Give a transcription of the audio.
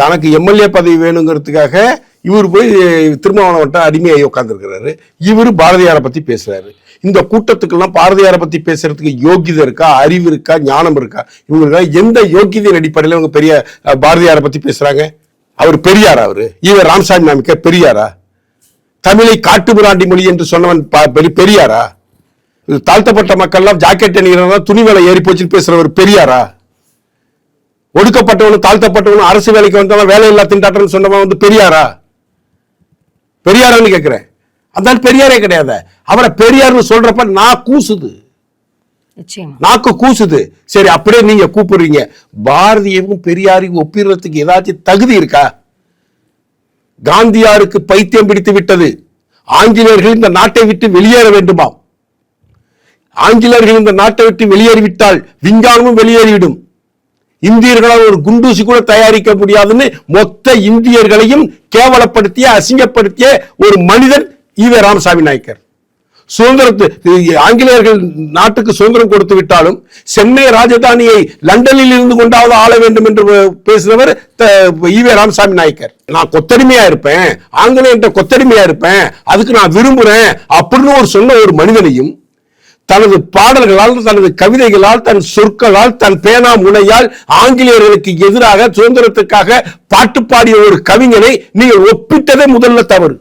தனக்கு எம்எல்ஏ பதவி வேணுங்கிறதுக்காக இவர் போய் திருமாவளவன்ட்ட அடிமையாகி உட்காந்துருக்கிறாரு. இவர் பாரதியாரை பத்தி பேசுறாரு. இந்த கூட்டத்துக்கெல்லாம் பாரதியாரை பத்தி பேசுறதுக்கு யோகிதை இருக்கா, அறிவு இருக்கா, ஞானம் இருக்கா? இவங்களுக்கு எந்த யோகிதையின் அடிப்படையில் இவங்க பெரிய பாரதியாரை பத்தி பேசுறாங்க? அவர் பெரியாரா? அவரு ஈவே ராமசாமி நாமிக்க பெரியாரா? தமிழை காட்டு மிராண்டி மொழி என்று சொன்னவன் பெரியாரா? தாழ்த்தப்பட்ட மக்கள்லாம் ஜாக்கெட் அணிகிறதா துணி வேலை ஏறி போச்சுன்னு பேசுறவர் பெரியாரா? ஒடுக்கப்பட்டவனும் தாழ்த்தப்பட்டவனும் அரசு வேலைக்கு வந்தவன் வேலையில்லா திண்டாட்டம் சொன்னவன் வந்து பெரியாரா? பெரியாரான்னு கேட்கிறேன். அந்த பெரியாரே கிடையாது. அவரை பெரியார்னு சொல்றப்ப நான் கூசுது, நாக்கு கூசுது. சரி, அப்படியே நீங்க கூப்பிடுறீங்க. பாரதியவும் பெரியாரையும் ஒப்பிடுறதுக்கு ஏதாச்சும் தகுதி இருக்கா? காந்தியாருக்கு பைத்தியம் பிடித்து விட்டது. ஆங்கிலேயர்கள் இந்த நாட்டை விட்டு வெளியேற வேண்டுமா? ஆங்கிலேயர்கள் இந்த நாட்டை விட்டு வெளியேறிவிட்டால் விஞ்ஞானமும் வெளியேறிவிடும். இந்தியர்களால் ஒரு குண்டூசி கூட தயாரிக்க முடியாதுன்னு மொத்த இந்தியர்களையும் கேவலப்படுத்திய அசிங்கப்படுத்திய ஒரு மனிதன் ஈவே ராமசாமி நாயக்கர். ஆங்கிலேயர்கள் நாட்டுக்கு சுதந்திரம் கொடுத்து விட்டாலும் சென்னை ராஜதானியை லண்டனில் இருந்து கொண்டாவது ஆள வேண்டும் என்று பேசினவர் ஈவே ராமசாமி நாயக்கர். நான் கொத்தடிமையா இருப்பேன், ஆங்கிலேயர்கிட்ட கொத்தடிமையா இருப்பேன், அதுக்கு நான் விரும்புறேன் அப்படின்னு ஒரு சொன்ன ஒரு மனிதனையும் தனது பாடல்களால், தனது கவிதைகளால், தன் சொற்களால், தன் பேனா முனையால் ஆங்கிலேயர்களுக்கு எதிராக சுதந்திரத்துக்காக பாட்டு பாடிய ஒரு கவிஞனை நீங்கள் ஒப்பிட்டதே முதல்ல தவறு.